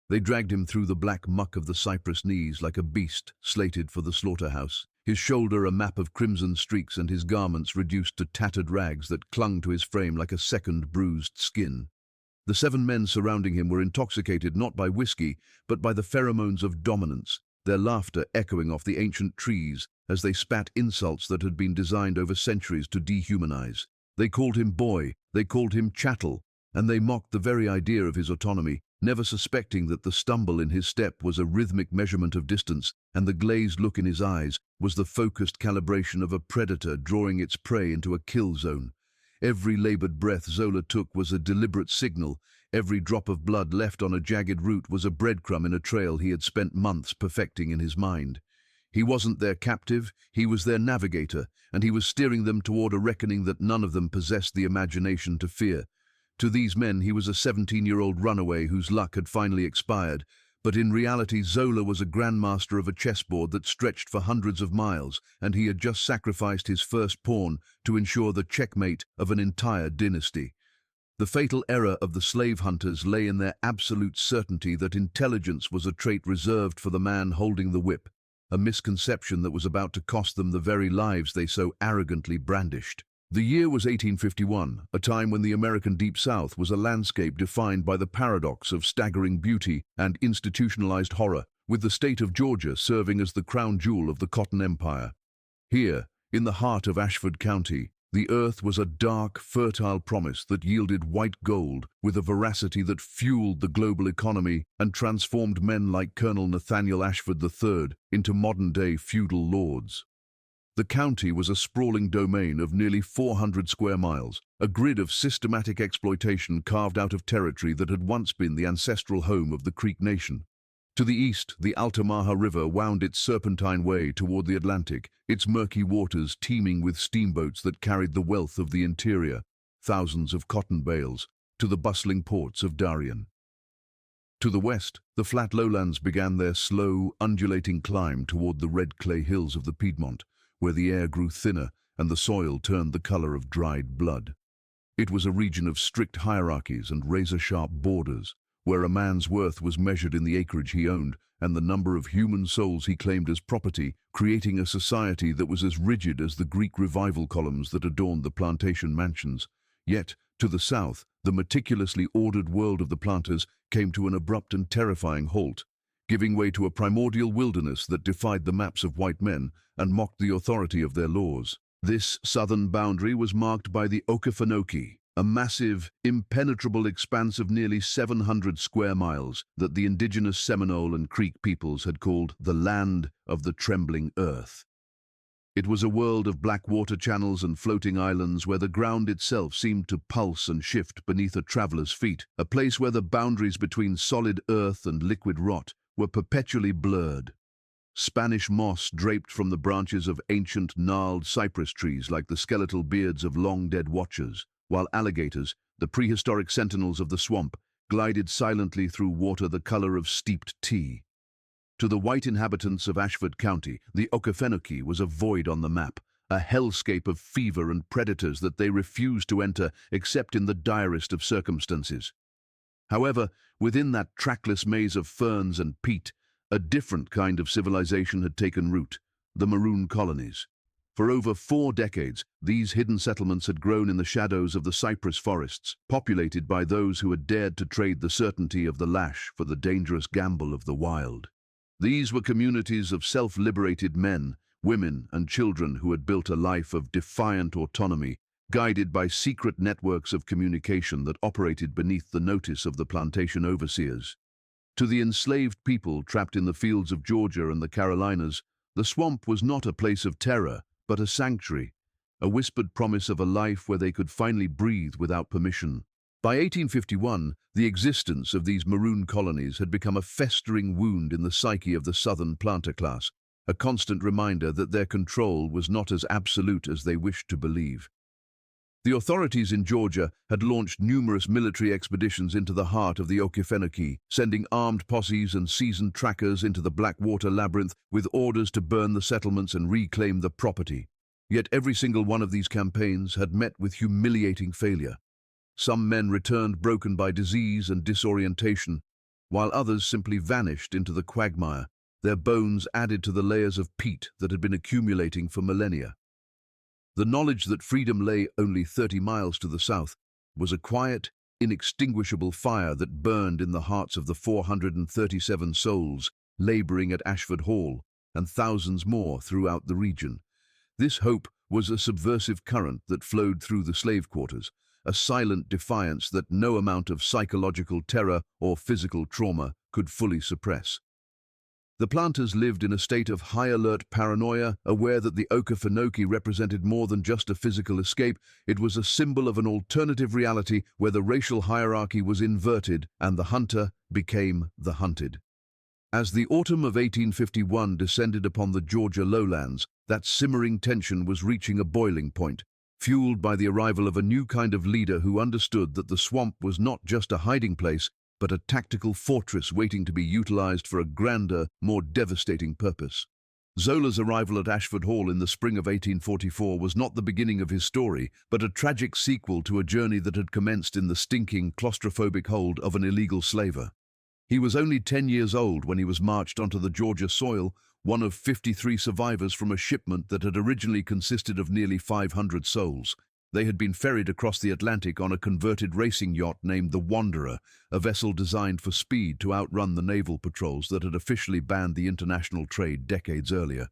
They dragged him through the black muck of the cypress knees like a beast slated for the slaughterhouse, his shoulder a map of crimson streaks and his garments reduced to tattered rags that clung to his frame like a second bruised skin. The 7 men surrounding him were intoxicated not by whiskey, but by the pheromones of dominance, their laughter echoing off the ancient trees as they spat insults that had been designed over centuries to dehumanize. They called him boy, they called him chattel, and they mocked the very idea of his autonomy, never suspecting that the stumble in his step was a rhythmic measurement of distance, and the glazed look in his eyes was the focused calibration of a predator drawing its prey into a kill zone. Every labored breath Zola took was a deliberate signal. Every drop of blood left on a jagged route was a breadcrumb in a trail he had spent months perfecting in his mind. He wasn't their captive, he was their navigator, and he was steering them toward a reckoning that none of them possessed the imagination to fear. To these men he was a 17-year-old runaway whose luck had finally expired, but in reality Zola was a grandmaster of a chessboard that stretched for hundreds of miles, and he had just sacrificed his first pawn to ensure the checkmate of an entire dynasty. The fatal error of the slave hunters lay in their absolute certainty that intelligence was a trait reserved for the man holding the whip, a misconception that was about to cost them the very lives they so arrogantly brandished. The year was 1851, a time when the American Deep South was a landscape defined by the paradox of staggering beauty and institutionalized horror, with the state of Georgia serving as the crown jewel of the Cotton Empire. Here, in the heart of Ashford County, the earth was a dark, fertile promise that yielded white gold with a veracity that fueled the global economy and transformed men like Colonel Nathaniel Ashford III into modern-day feudal lords. The county was a sprawling domain of nearly 400 square miles, a grid of systematic exploitation carved out of territory that had once been the ancestral home of the Creek Nation. To the east, the Altamaha River wound its serpentine way toward the Atlantic, its murky waters teeming with steamboats that carried the wealth of the interior, thousands of cotton bales, to the bustling ports of Darien. To the west, the flat lowlands began their slow, undulating climb toward the red clay hills of the Piedmont, where the air grew thinner and the soil turned the color of dried blood. It was a region of strict hierarchies and razor-sharp borders, where a man's worth was measured in the acreage he owned and the number of human souls he claimed as property, creating a society that was as rigid as the Greek revival columns that adorned the plantation mansions. Yet, to the south, the meticulously ordered world of the planters came to an abrupt and terrifying halt, giving way to a primordial wilderness that defied the maps of white men and mocked the authority of their laws. This southern boundary was marked by the Okefenokee, a massive, impenetrable expanse of nearly 700 square miles that the indigenous Seminole and Creek peoples had called the land of the trembling earth. It was a world of black water channels and floating islands where the ground itself seemed to pulse and shift beneath a traveler's feet, a place where the boundaries between solid earth and liquid rot were perpetually blurred. Spanish moss draped from the branches of ancient gnarled cypress trees like the skeletal beards of long-dead watchers, while alligators, the prehistoric sentinels of the swamp, glided silently through water the color of steeped tea. To the white inhabitants of Ashford County, the Okefenokee was a void on the map, a hellscape of fever and predators that they refused to enter except in the direst of circumstances. However, within that trackless maze of ferns and peat, a different kind of civilization had taken root, the Maroon colonies. For over 4 decades, these hidden settlements had grown in the shadows of the cypress forests, populated by those who had dared to trade the certainty of the lash for the dangerous gamble of the wild. These were communities of self-liberated men, women, and children who had built a life of defiant autonomy, guided by secret networks of communication that operated beneath the notice of the plantation overseers. To the enslaved people trapped in the fields of Georgia and the Carolinas, the swamp was not a place of terror, but a sanctuary, a whispered promise of a life where they could finally breathe without permission. By 1851, the existence of these Maroon colonies had become a festering wound in the psyche of the southern planter class, a constant reminder that their control was not as absolute as they wished to believe. The authorities in Georgia had launched numerous military expeditions into the heart of the Okefenokee, sending armed posses and seasoned trackers into the Blackwater labyrinth with orders to burn the settlements and reclaim the property. Yet every single one of these campaigns had met with humiliating failure. Some men returned broken by disease and disorientation, while others simply vanished into the quagmire, their bones added to the layers of peat that had been accumulating for millennia. The knowledge that freedom lay only 30 miles to the south was a quiet, inextinguishable fire that burned in the hearts of the 437 souls laboring at Ashford Hall and thousands more throughout the region. This hope was a subversive current that flowed through the slave quarters, a silent defiance that no amount of psychological terror or physical trauma could fully suppress. The planters lived in a state of high-alert paranoia, aware that the Okefenokee represented more than just a physical escape. It was a symbol of an alternative reality where the racial hierarchy was inverted and the hunter became the hunted. As the autumn of 1851 descended upon the Georgia lowlands, that simmering tension was reaching a boiling point, fueled by the arrival of a new kind of leader who understood that the swamp was not just a hiding place, but a tactical fortress waiting to be utilized for a grander, more devastating purpose. Zola's arrival at Ashford Hall in the spring of 1844 was not the beginning of his story, but a tragic sequel to a journey that had commenced in the stinking, claustrophobic hold of an illegal slaver. He was only 10 years old when he was marched onto the Georgia soil, one of 53 survivors from a shipment that had originally consisted of nearly 500 souls. They had been ferried across the Atlantic on a converted racing yacht named the Wanderer, a vessel designed for speed to outrun the naval patrols that had officially banned the international trade decades earlier.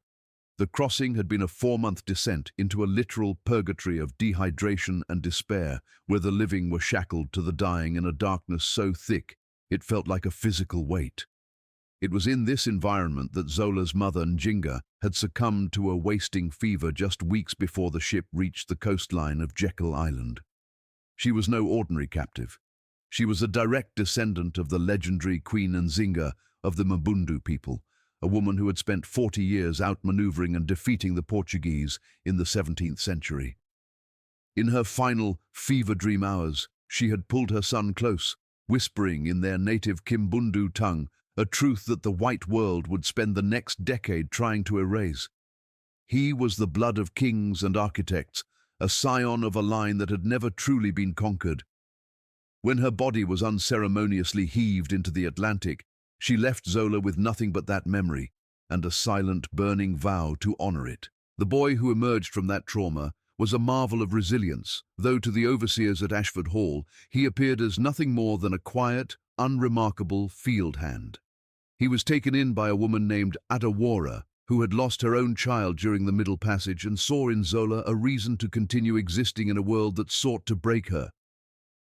The crossing had been a 4-month descent into a literal purgatory of dehydration and despair, where the living were shackled to the dying in a darkness so thick it felt like a physical weight. It was in this environment that Zola's mother, Njinga, had succumbed to a wasting fever just weeks before the ship reached the coastline of Jekyll Island. She was no ordinary captive. She was a direct descendant of the legendary Queen Nzinga of the Mbundu people, a woman who had spent 40 years outmaneuvering and defeating the Portuguese in the 17th century. In her final fever-dream hours, she had pulled her son close, whispering in their native Kimbundu tongue, a truth that the white world would spend the next decade trying to erase. He was the blood of kings and architects, a scion of a line that had never truly been conquered. When her body was unceremoniously heaved into the Atlantic, she left Zola with nothing but that memory and a silent, burning vow to honor it. The boy who emerged from that trauma was a marvel of resilience, though to the overseers at Ashford Hall, he appeared as nothing more than a quiet, unremarkable field hand. He was taken in by a woman named Adawara, who had lost her own child during the Middle Passage and saw in Zola a reason to continue existing in a world that sought to break her.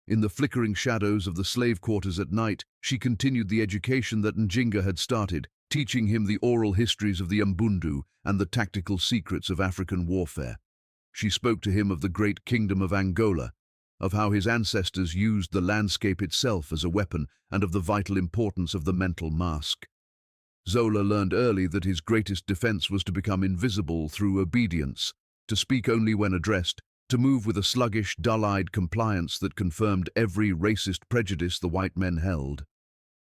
In the flickering shadows of the slave quarters at night, she continued the education that Njinga had started, teaching him the oral histories of the Mbundu and the tactical secrets of African warfare. She spoke to him of the great kingdom of Angola, of how his ancestors used the landscape itself as a weapon, and of the vital importance of the mental mask. Zola learned early that his greatest defense was to become invisible through obedience, to speak only when addressed, to move with a sluggish, dull-eyed compliance that confirmed every racist prejudice the white men held.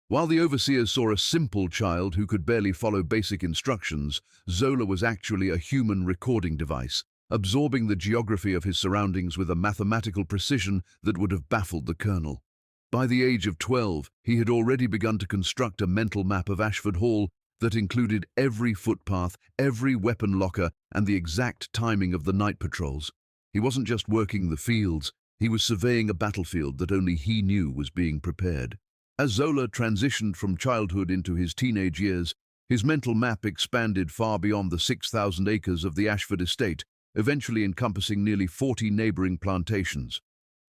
While the overseers saw a simple child who could barely follow basic instructions, Zola was actually a human recording device, absorbing the geography of his surroundings with a mathematical precision that would have baffled the colonel. By the age of 12, he had already begun to construct a mental map of Ashford Hall that included every footpath, every weapon locker, and the exact timing of the night patrols. He wasn't just working the fields, he was surveying a battlefield that only he knew was being prepared. As Zola transitioned from childhood into his teenage years, his mental map expanded far beyond the 6,000 acres of the Ashford estate, eventually encompassing nearly 40 neighboring plantations.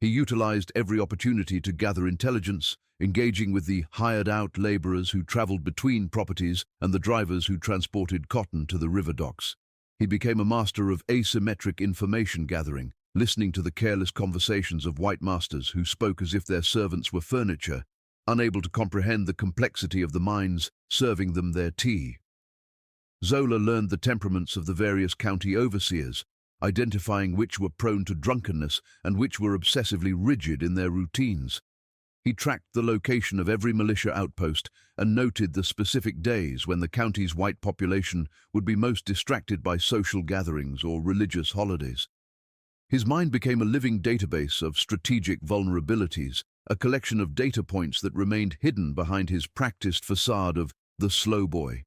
He utilized every opportunity to gather intelligence, engaging with the hired-out laborers who traveled between properties and the drivers who transported cotton to the river docks. He became a master of asymmetric information gathering, listening to the careless conversations of white masters who spoke as if their servants were furniture, unable to comprehend the complexity of the minds serving them their tea. Zola learned the temperaments of the various county overseers, identifying which were prone to drunkenness and which were obsessively rigid in their routines. He tracked the location of every militia outpost and noted the specific days when the county's white population would be most distracted by social gatherings or religious holidays. His mind became a living database of strategic vulnerabilities, a collection of data points that remained hidden behind his practiced facade of the slow boy.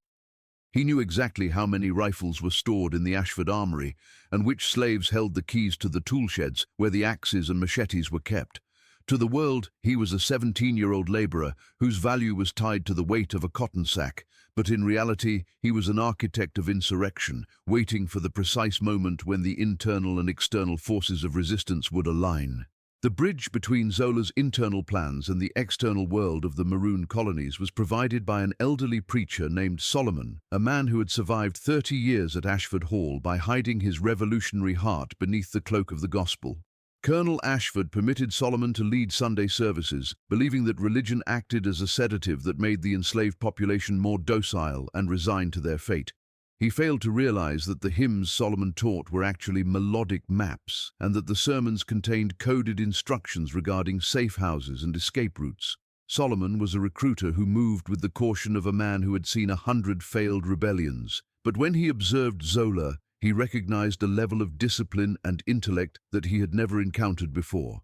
He knew exactly how many rifles were stored in the Ashford armory and which slaves held the keys to the tool sheds where the axes and machetes were kept. To the world, he was a 17-year-old laborer whose value was tied to the weight of a cotton sack, but in reality, he was an architect of insurrection, waiting for the precise moment when the internal and external forces of resistance would align. The bridge between Zola's internal plans and the external world of the Maroon colonies was provided by an elderly preacher named Solomon, a man who had survived 30 years at Ashford Hall by hiding his revolutionary heart beneath the cloak of the gospel. Colonel Ashford permitted Solomon to lead Sunday services, believing that religion acted as a sedative that made the enslaved population more docile and resigned to their fate. He failed to realize that the hymns Solomon taught were actually melodic maps, and that the sermons contained coded instructions regarding safe houses and escape routes. Solomon was a recruiter who moved with the caution of a man who had seen 100 failed rebellions. But when he observed Zola, he recognized a level of discipline and intellect that he had never encountered before.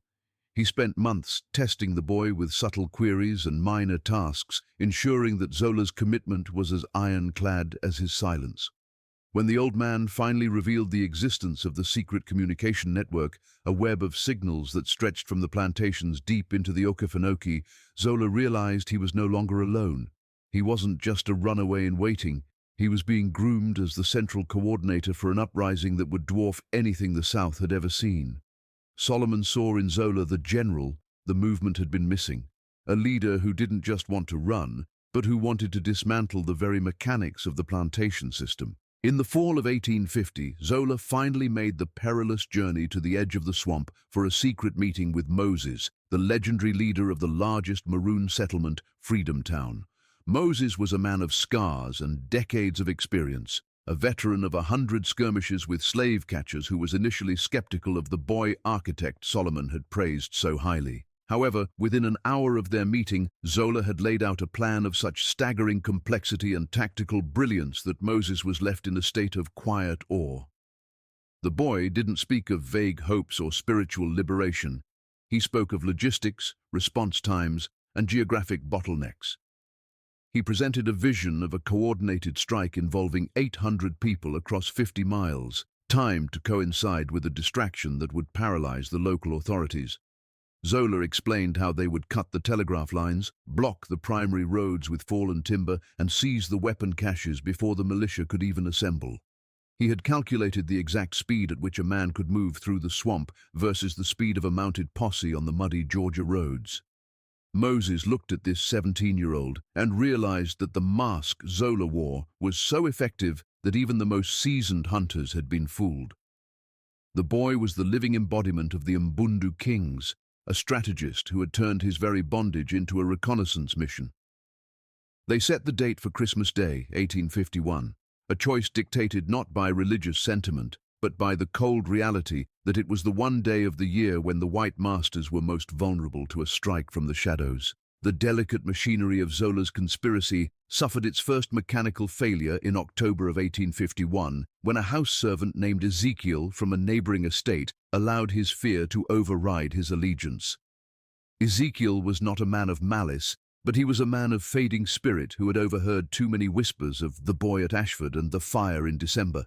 He spent months testing the boy with subtle queries and minor tasks, ensuring that Zola's commitment was as ironclad as his silence. When the old man finally revealed the existence of the secret communication network, a web of signals that stretched from the plantations deep into the Okefenokee, Zola realized he was no longer alone. He wasn't just a runaway in waiting. He was being groomed as the central coordinator for an uprising that would dwarf anything the South had ever seen. Solomon saw in Zola the general the movement had been missing, a leader who didn't just want to run, but who wanted to dismantle the very mechanics of the plantation system. In the fall of 1850, Zola finally made the perilous journey to the edge of the swamp for a secret meeting with Moses, the legendary leader of the largest Maroon settlement, Freedom Town. Moses was a man of scars and decades of experience, a veteran of 100 skirmishes with slave catchers who was initially skeptical of the boy architect Solomon had praised so highly. However, within an hour of their meeting, Zola had laid out a plan of such staggering complexity and tactical brilliance that Moses was left in a state of quiet awe. The boy didn't speak of vague hopes or spiritual liberation. He spoke of logistics, response times, and geographic bottlenecks. He presented a vision of a coordinated strike involving 800 people across 50 miles, timed to coincide with a distraction that would paralyze the local authorities. Zola explained how they would cut the telegraph lines, block the primary roads with fallen timber, and seize the weapon caches before the militia could even assemble. He had calculated the exact speed at which a man could move through the swamp versus the speed of a mounted posse on the muddy Georgia roads. Moses looked at this 17-year-old and realized that the mask Zola wore was so effective that even the most seasoned hunters had been fooled. The boy was the living embodiment of the Mbundu kings, a strategist who had turned his very bondage into a reconnaissance mission. They set the date for Christmas Day, 1851, a choice dictated not by religious sentiment, but by the cold reality that it was the one day of the year when the white masters were most vulnerable to a strike from the shadows. The delicate machinery of Zola's conspiracy suffered its first mechanical failure in October of 1851, when a house servant named Ezekiel from a neighboring estate allowed his fear to override his allegiance. Ezekiel was not a man of malice, but he was a man of fading spirit who had overheard too many whispers of the boy at Ashford and the fire in December.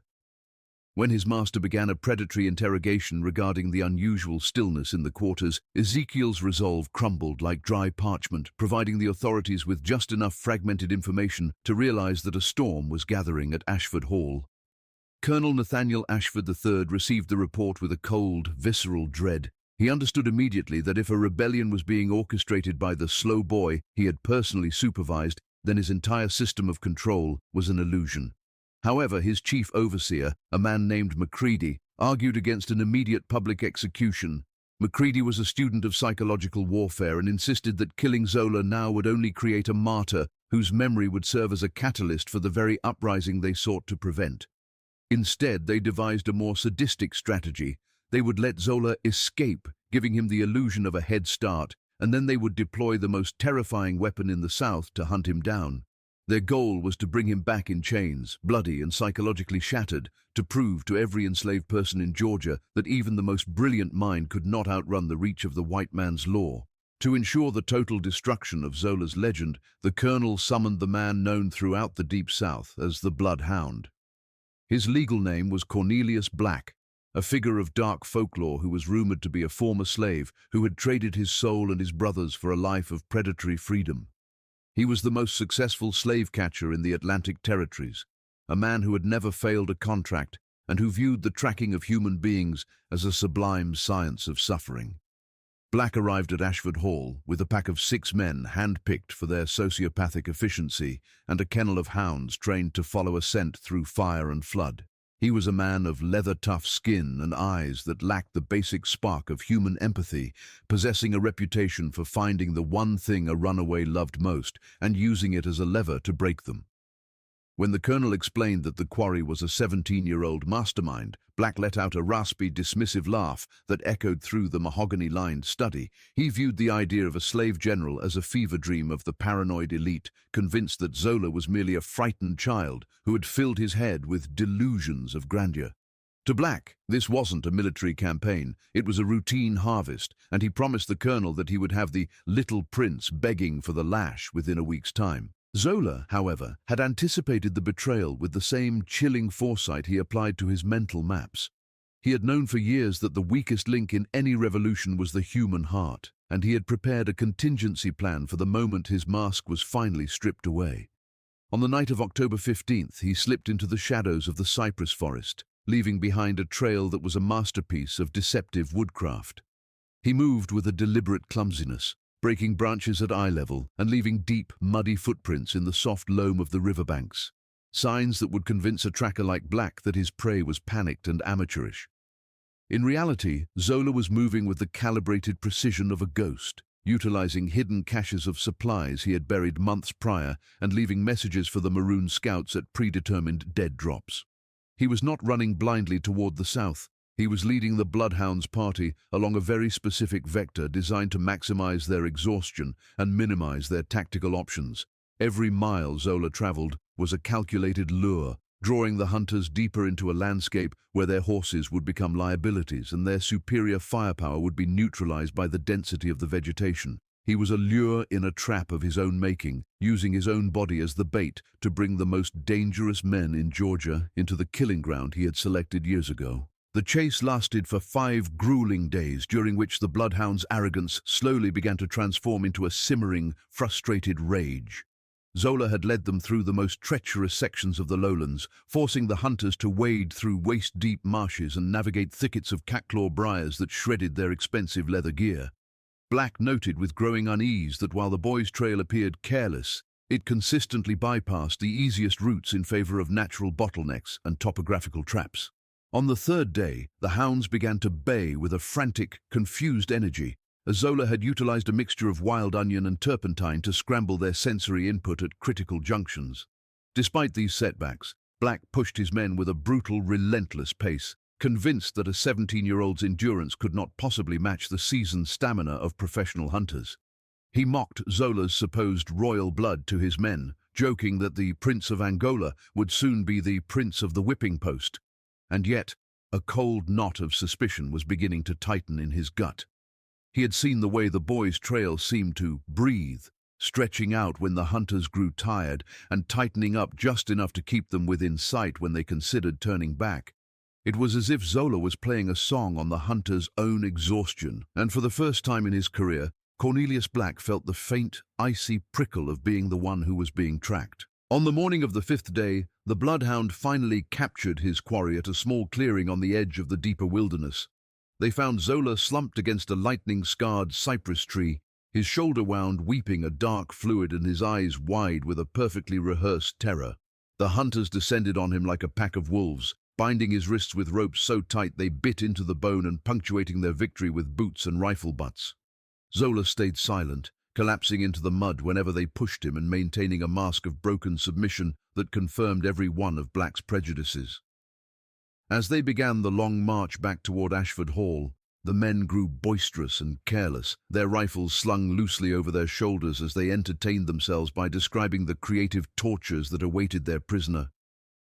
When his master began a predatory interrogation regarding the unusual stillness in the quarters, Ezekiel's resolve crumbled like dry parchment, providing the authorities with just enough fragmented information to realize that a storm was gathering at Ashford Hall. Colonel Nathaniel Ashford III received the report with a cold, visceral dread. He understood immediately that if a rebellion was being orchestrated by the slow boy he had personally supervised, then his entire system of control was an illusion. However, his chief overseer, a man named Macready, argued against an immediate public execution. Macready was a student of psychological warfare and insisted that killing Zola now would only create a martyr whose memory would serve as a catalyst for the very uprising they sought to prevent. Instead, they devised a more sadistic strategy. They would let Zola escape, giving him the illusion of a head start, and then they would deploy the most terrifying weapon in the South to hunt him down. Their goal was to bring him back in chains, bloody and psychologically shattered, to prove to every enslaved person in Georgia that even the most brilliant mind could not outrun the reach of the white man's law. To ensure the total destruction of Zola's legend, the colonel summoned the man known throughout the Deep South as the Bloodhound. His legal name was Cornelius Black, a figure of dark folklore who was rumored to be a former slave who had traded his soul and his brother's for a life of predatory freedom. He was the most successful slave catcher in the Atlantic territories, a man who had never failed a contract and who viewed the tracking of human beings as a sublime science of suffering. Black arrived at Ashford Hall with a pack of 6 men hand-picked for their sociopathic efficiency and a kennel of hounds trained to follow a scent through fire and flood. He was a man of leather-tough skin and eyes that lacked the basic spark of human empathy, possessing a reputation for finding the one thing a runaway loved most and using it as a lever to break them. When the colonel explained that the quarry was a 17-year-old mastermind, Black let out a raspy, dismissive laugh that echoed through the mahogany-lined study. He viewed the idea of a slave general as a fever dream of the paranoid elite, convinced that Zola was merely a frightened child who had filled his head with delusions of grandeur. To Black, this wasn't a military campaign, it was a routine harvest, and he promised the colonel that he would have the little prince begging for the lash within a week's time. Zola, however, had anticipated the betrayal with the same chilling foresight he applied to his mental maps. He had known for years that the weakest link in any revolution was the human heart, and he had prepared a contingency plan for the moment his mask was finally stripped away. On the night of October 15th, he slipped into the shadows of the cypress forest, leaving behind a trail that was a masterpiece of deceptive woodcraft. He moved with a deliberate clumsiness, breaking branches at eye level and leaving deep, muddy footprints in the soft loam of the riverbanks, signs that would convince a tracker like Black that his prey was panicked and amateurish. In reality, Zola was moving with the calibrated precision of a ghost, utilizing hidden caches of supplies he had buried months prior and leaving messages for the Maroon scouts at predetermined dead drops. He was not running blindly toward the south. He was leading the Bloodhounds party along a very specific vector designed to maximize their exhaustion and minimize their tactical options. Every mile Zola traveled was a calculated lure, drawing the hunters deeper into a landscape where their horses would become liabilities and their superior firepower would be neutralized by the density of the vegetation. He was a lure in a trap of his own making, using his own body as the bait to bring the most dangerous men in Georgia into the killing ground he had selected years ago. The chase lasted for 5 grueling days, during which the Bloodhounds' arrogance slowly began to transform into a simmering, frustrated rage. Zola had led them through the most treacherous sections of the lowlands, forcing the hunters to wade through waist-deep marshes and navigate thickets of catclaw briars that shredded their expensive leather gear. Black noted with growing unease that while the boys' trail appeared careless, it consistently bypassed the easiest routes in favor of natural bottlenecks and topographical traps. On the 3rd day, the hounds began to bay with a frantic, confused energy, as Zola had utilized a mixture of wild onion and turpentine to scramble their sensory input at critical junctions. Despite these setbacks, Black pushed his men with a brutal, relentless pace, convinced that a 17-year-old's endurance could not possibly match the seasoned stamina of professional hunters. He mocked Zola's supposed royal blood to his men, joking that the Prince of Angola would soon be the Prince of the Whipping Post. And yet, a cold knot of suspicion was beginning to tighten in his gut. He had seen the way the boys' trail seemed to breathe, stretching out when the hunters grew tired and tightening up just enough to keep them within sight when they considered turning back. It was as if Zola was playing a song on the hunter's own exhaustion, and for the first time in his career, Cornelius Black felt the faint, icy prickle of being the one who was being tracked. On the morning of the 5th day, the Bloodhound finally captured his quarry at a small clearing on the edge of the deeper wilderness. They found Zola slumped against a lightning-scarred cypress tree, his shoulder wound weeping a dark fluid and his eyes wide with a perfectly rehearsed terror. The hunters descended on him like a pack of wolves, binding his wrists with ropes so tight they bit into the bone and punctuating their victory with boots and rifle butts. Zola stayed silent, collapsing into the mud whenever they pushed him and maintaining a mask of broken submission that confirmed every one of Black's prejudices. As they began the long march back toward Ashford Hall, the men grew boisterous and careless, their rifles slung loosely over their shoulders as they entertained themselves by describing the creative tortures that awaited their prisoner.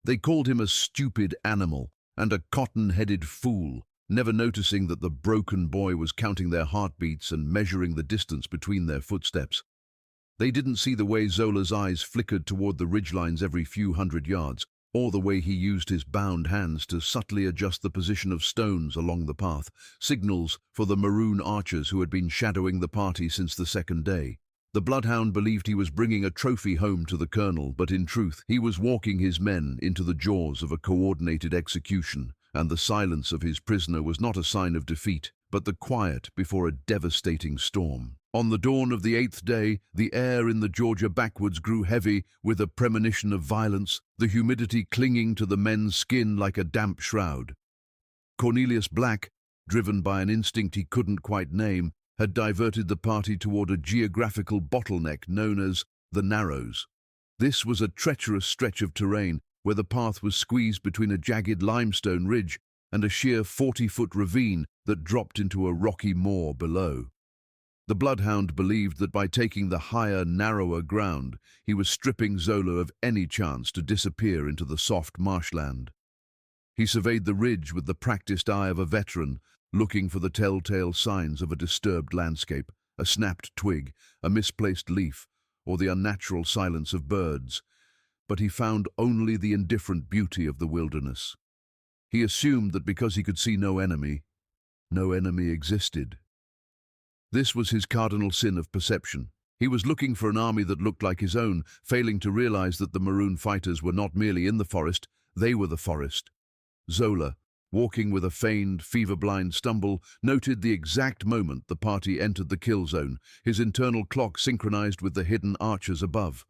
They called him a stupid animal and a cotton-headed fool, never noticing that the broken boy was counting their heartbeats and measuring the distance between their footsteps. They didn't see the way Zola's eyes flickered toward the ridgelines every few hundred yards, or the way he used his bound hands to subtly adjust the position of stones along the path, signals for the Maroon archers who had been shadowing the party since the second day. The bloodhound believed he was bringing a trophy home to the colonel, but in truth, he was walking his men into the jaws of a coordinated execution, and the silence of his prisoner was not a sign of defeat, but the quiet before a devastating storm. On the dawn of the 8th day, the air in the Georgia backwoods grew heavy with a premonition of violence, the humidity clinging to the men's skin like a damp shroud. Cornelius Black, driven by an instinct he couldn't quite name, had diverted the party toward a geographical bottleneck known as the Narrows. This was a treacherous stretch of terrain where the path was squeezed between a jagged limestone ridge and a sheer 40-foot ravine that dropped into a rocky moor below. The bloodhound believed that by taking the higher, narrower ground, he was stripping Zola of any chance to disappear into the soft marshland. He surveyed the ridge with the practiced eye of a veteran, looking for the telltale signs of a disturbed landscape, a snapped twig, a misplaced leaf, or the unnatural silence of birds. But he found only the indifferent beauty of the wilderness. He assumed that because he could see no enemy existed. This was his cardinal sin of perception. He was looking for an army that looked like his own, failing to realize that the Maroon fighters were not merely in the forest, they were the forest. Zola, walking with a feigned, fever-blind stumble, noted the exact moment the party entered the kill zone, his internal clock synchronized with the hidden archers above.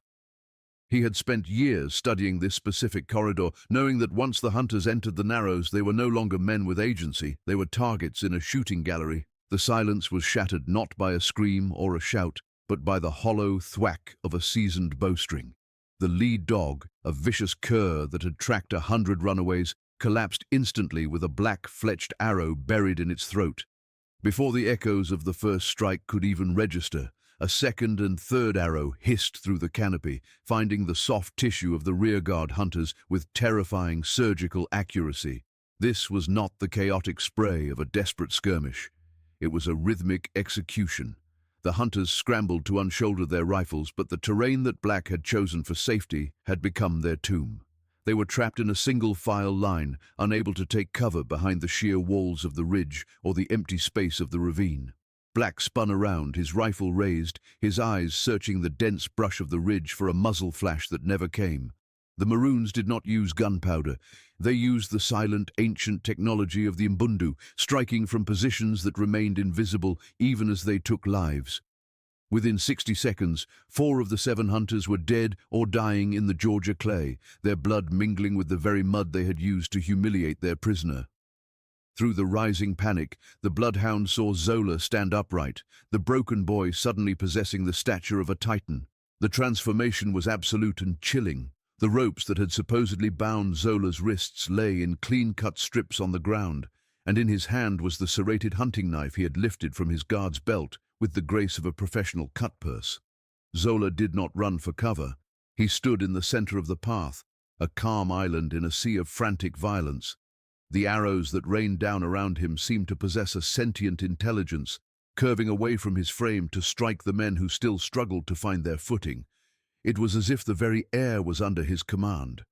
He had spent years studying this specific corridor, knowing that once the hunters entered the Narrows, they were no longer men with agency, they were targets in a shooting gallery. The silence was shattered not by a scream or a shout, but by the hollow thwack of a seasoned bowstring. The lead dog, a vicious cur that had tracked 100 runaways, collapsed instantly with a black-fletched arrow buried in its throat. Before the echoes of the first strike could even register, a second and third arrow hissed through the canopy, finding the soft tissue of the rearguard hunters with terrifying surgical accuracy. This was not the chaotic spray of a desperate skirmish. It was a rhythmic execution. The hunters scrambled to unshoulder their rifles, but the terrain that Black had chosen for safety had become their tomb. They were trapped in a single-file line, unable to take cover behind the sheer walls of the ridge or the empty space of the ravine. Black spun around, his rifle raised, his eyes searching the dense brush of the ridge for a muzzle flash that never came. The Maroons did not use gunpowder. They used the silent, ancient technology of the Mbundu, striking from positions that remained invisible even as they took lives. Within 60 seconds, 4 of the 7 hunters were dead or dying in the Georgia clay, their blood mingling with the very mud they had used to humiliate their prisoner. Through the rising panic, the bloodhound saw Zola stand upright, the broken boy suddenly possessing the stature of a titan. The transformation was absolute and chilling. The ropes that had supposedly bound Zola's wrists lay in clean-cut strips on the ground, and in his hand was the serrated hunting knife he had lifted from his guard's belt with the grace of a professional cutpurse. Zola did not run for cover. He stood in the center of the path, a calm island in a sea of frantic violence. The arrows that rained down around him seemed to possess a sentient intelligence, curving away from his frame to strike the men who still struggled to find their footing. It was as if the very air was under his command.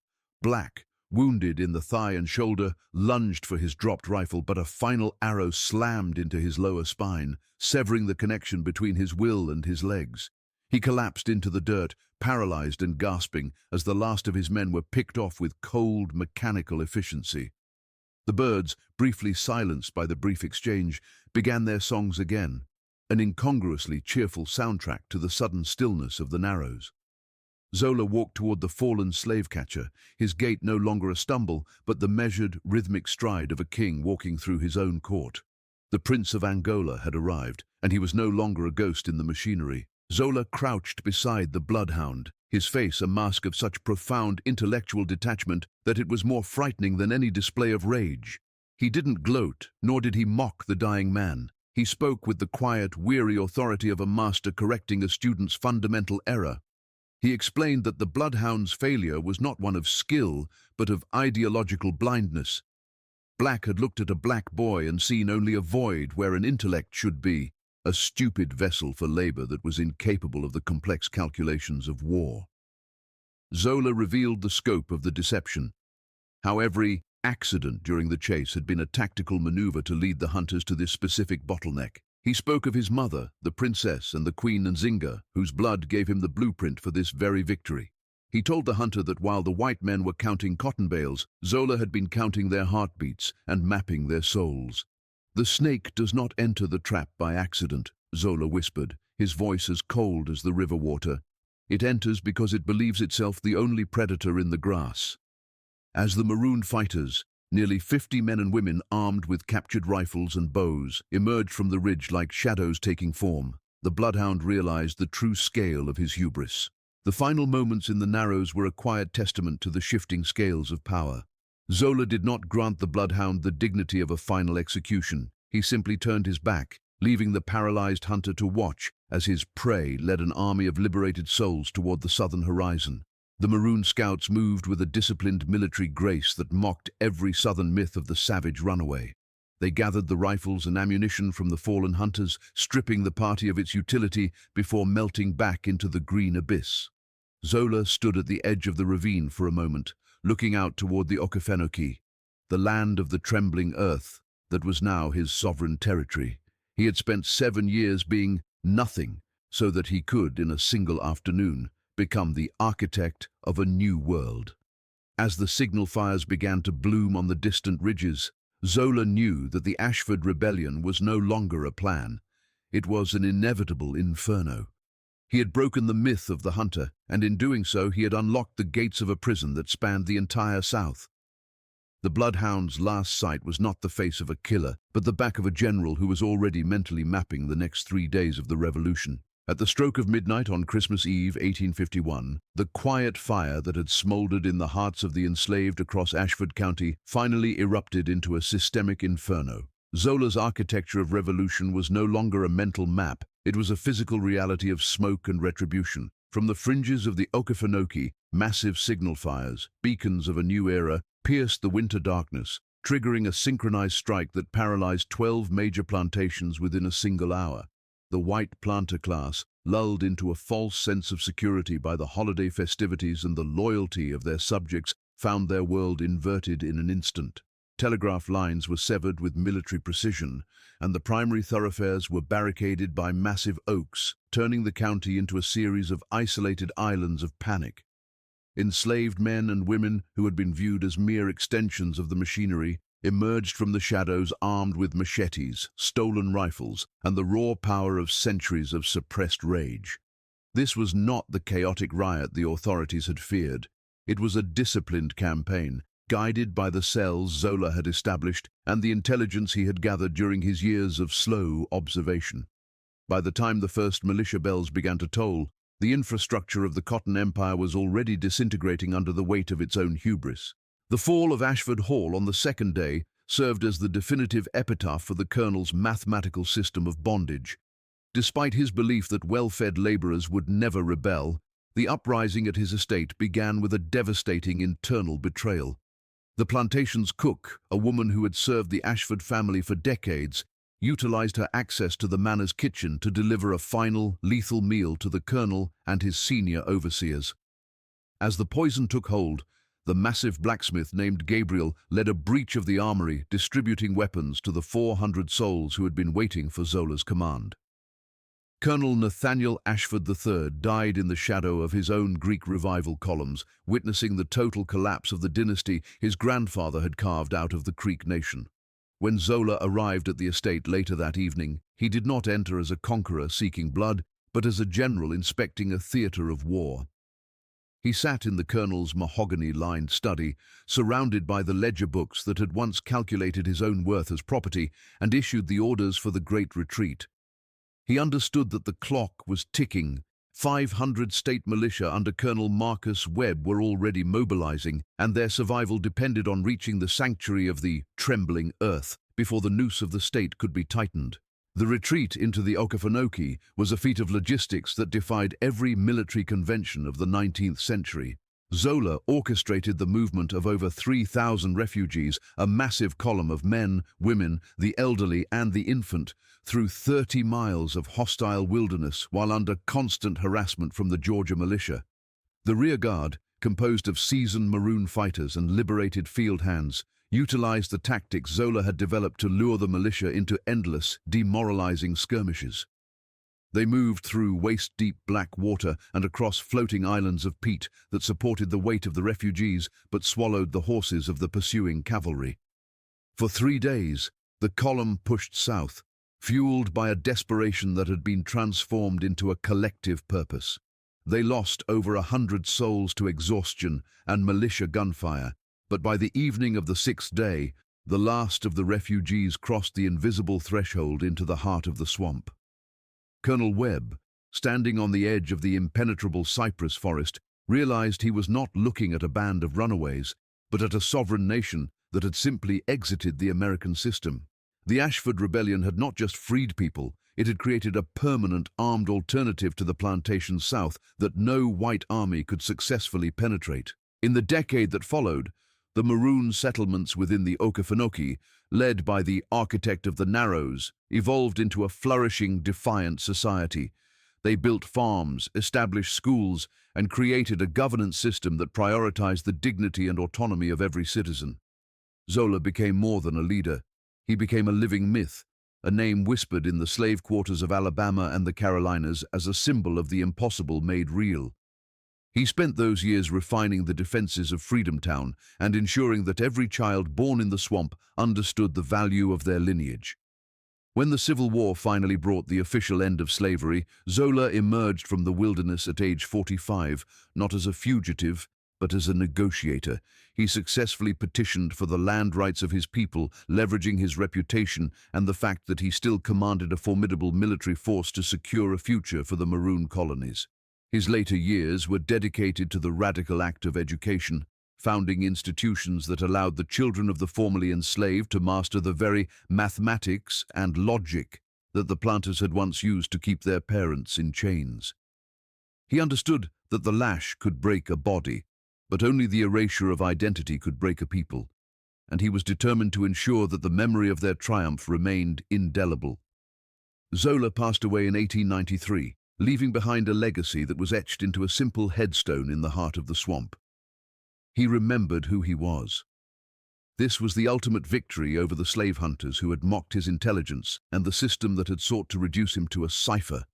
Black, wounded in the thigh and shoulder, lunged for his dropped rifle, but a final arrow slammed into his lower spine, severing the connection between his will and his legs. He collapsed into the dirt, paralyzed and gasping, as the last of his men were picked off with cold, mechanical efficiency. The birds, briefly silenced by the brief exchange, began their songs again, an incongruously cheerful soundtrack to the sudden stillness of the Narrows. Zola walked toward the fallen slave-catcher, his gait no longer a stumble, but the measured, rhythmic stride of a king walking through his own court. The Prince of Angola had arrived, and he was no longer a ghost in the machinery. Zola crouched beside the bloodhound, his face a mask of such profound intellectual detachment that it was more frightening than any display of rage. He didn't gloat, nor did he mock the dying man. He spoke with the quiet, weary authority of a master correcting a student's fundamental error. He explained that the bloodhound's failure was not one of skill, but of ideological blindness. Black had looked at a black boy and seen only a void where an intellect should be, a stupid vessel for labor that was incapable of the complex calculations of war. Zola revealed the scope of the deception, how every accident during the chase had been a tactical maneuver to lead the hunters to this specific bottleneck. He spoke of his mother, the princess, and the queen Nzinga, whose blood gave him the blueprint for this very victory. He told the hunter that while the white men were counting cotton bales, Zola had been counting their heartbeats and mapping their souls. "The snake does not enter the trap by accident," Zola whispered, his voice as cold as the river water. "It enters because it believes itself the only predator in the grass." As the Maroon fighters, nearly 50 men and women armed with captured rifles and bows, emerged from the ridge like shadows taking form, the bloodhound realized the true scale of his hubris. The final moments in the Narrows were a quiet testament to the shifting scales of power. Zola did not grant the bloodhound the dignity of a final execution. He simply turned his back, leaving the paralyzed hunter to watch as his prey led an army of liberated souls toward the southern horizon. The Maroon scouts moved with a disciplined military grace that mocked every southern myth of the savage runaway. They gathered the rifles and ammunition from the fallen hunters, stripping the party of its utility before melting back into the green abyss. Zola stood at the edge of the ravine for a moment, looking out toward the Okefenokee, the land of the trembling earth that was now his sovereign territory. He had spent 7 years being nothing so that he could, in a single afternoon, become the architect of a new world. As the signal fires began to bloom on the distant ridges, Zola knew that the Ashford Rebellion was no longer a plan. It was an inevitable inferno. He had broken the myth of the hunter, and in doing so he had unlocked the gates of a prison that spanned the entire South. The bloodhound's last sight was not the face of a killer, but the back of a general who was already mentally mapping the next 3 days of the revolution. At the stroke of midnight on Christmas Eve 1851, the quiet fire that had smoldered in the hearts of the enslaved across Ashford County finally erupted into a systemic inferno. Zola's architecture of revolution was no longer a mental map, it was a physical reality of smoke and retribution. From the fringes of the Okefenokee, massive signal fires, beacons of a new era, pierced the winter darkness, triggering a synchronized strike that paralyzed 12 major plantations within a single hour. The white planter class, lulled into a false sense of security by the holiday festivities and the loyalty of their subjects, found their world inverted in an instant. Telegraph lines were severed with military precision, and the primary thoroughfares were barricaded by massive oaks, turning the county into a series of isolated islands of panic. Enslaved men and women who had been viewed as mere extensions of the machinery emerged from the shadows armed with machetes, stolen rifles, and the raw power of centuries of suppressed rage. This was not the chaotic riot the authorities had feared. It was a disciplined campaign, guided by the cells Zola had established and the intelligence he had gathered during his years of slow observation. By the time the first militia bells began to toll, the infrastructure of the Cotton Empire was already disintegrating under the weight of its own hubris. The fall of Ashford Hall on the second day served as the definitive epitaph for the colonel's mathematical system of bondage. Despite his belief that well-fed laborers would never rebel, the uprising at his estate began with a devastating internal betrayal. The plantation's cook, a woman who had served the Ashford family for decades, utilized her access to the manor's kitchen to deliver a final, lethal meal to the colonel and his senior overseers. As the poison took hold, the massive blacksmith named Gabriel led a breach of the armory, distributing weapons to the 400 souls who had been waiting for Zola's command. Colonel Nathaniel Ashford III died in the shadow of his own Greek revival columns, witnessing the total collapse of the dynasty his grandfather had carved out of the Creek nation. When Zola arrived at the estate later that evening, he did not enter as a conqueror seeking blood, but as a general inspecting a theater of war. He sat in the colonel's mahogany-lined study, surrounded by the ledger books that had once calculated his own worth as property and issued the orders for the Great Retreat. He understood that the clock was ticking. 500 state militia under Colonel Marcus Webb were already mobilizing, and their survival depended on reaching the sanctuary of the trembling earth before the noose of the state could be tightened. The retreat into the Okefenokee was a feat of logistics that defied every military convention of the 19th century. Zola orchestrated the movement of over 3,000 refugees, a massive column of men, women, the elderly and the infant, through 30 miles of hostile wilderness while under constant harassment from the Georgia militia. The rear guard, composed of seasoned Maroon fighters and liberated field hands, utilized the tactics Zola had developed to lure the militia into endless, demoralizing skirmishes. They moved through waist-deep black water and across floating islands of peat that supported the weight of the refugees but swallowed the horses of the pursuing cavalry. For 3 days, the column pushed south, fueled by a desperation that had been transformed into a collective purpose. They lost over 100 souls to exhaustion and militia gunfire, but by the evening of the 6th day, the last of the refugees crossed the invisible threshold into the heart of the swamp. Colonel Webb, standing on the edge of the impenetrable cypress forest, realized he was not looking at a band of runaways, but at a sovereign nation that had simply exited the American system. The Ashford Rebellion had not just freed people, it had created a permanent armed alternative to the plantation south that no white army could successfully penetrate. In the decade that followed, the Maroon settlements within the Okefenokee, led by the architect of the Narrows, evolved into a flourishing, defiant society. They built farms, established schools, and created a governance system that prioritized the dignity and autonomy of every citizen. Zola became more than a leader. He became a living myth, a name whispered in the slave quarters of Alabama and the Carolinas as a symbol of the impossible made real. He spent those years refining the defenses of Freedom Town and ensuring that every child born in the swamp understood the value of their lineage. When the Civil War finally brought the official end of slavery, Zola emerged from the wilderness at age 45, not as a fugitive, but as a negotiator. He successfully petitioned for the land rights of his people, leveraging his reputation and the fact that he still commanded a formidable military force to secure a future for the Maroon colonies. His later years were dedicated to the radical act of education, founding institutions that allowed the children of the formerly enslaved to master the very mathematics and logic that the planters had once used to keep their parents in chains. He understood that the lash could break a body, but only the erasure of identity could break a people, and he was determined to ensure that the memory of their triumph remained indelible. Zola passed away in 1893, leaving behind a legacy that was etched into a simple headstone in the heart of the swamp. He remembered who he was. This was the ultimate victory over the slave hunters who had mocked his intelligence and the system that had sought to reduce him to a cipher.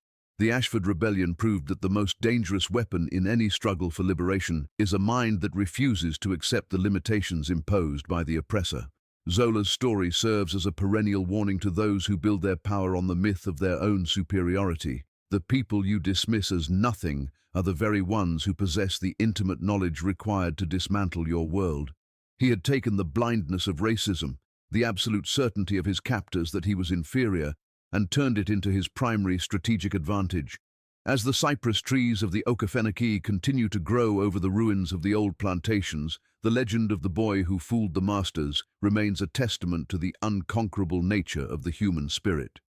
The Ashford Rebellion proved that the most dangerous weapon in any struggle for liberation is a mind that refuses to accept the limitations imposed by the oppressor. Zola's story serves as a perennial warning to those who build their power on the myth of their own superiority. The people you dismiss as nothing are the very ones who possess the intimate knowledge required to dismantle your world. He had taken the blindness of racism, the absolute certainty of his captors that he was inferior, and turned it into his primary strategic advantage. As the cypress trees of the Okefenokee continue to grow over the ruins of the old plantations, the legend of the boy who fooled the masters remains a testament to the unconquerable nature of the human spirit.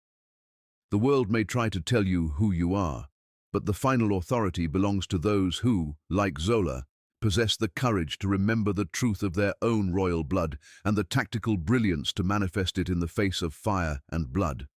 The world may try to tell you who you are, but the final authority belongs to those who, like Zola, possess the courage to remember the truth of their own royal blood and the tactical brilliance to manifest it in the face of fire and blood.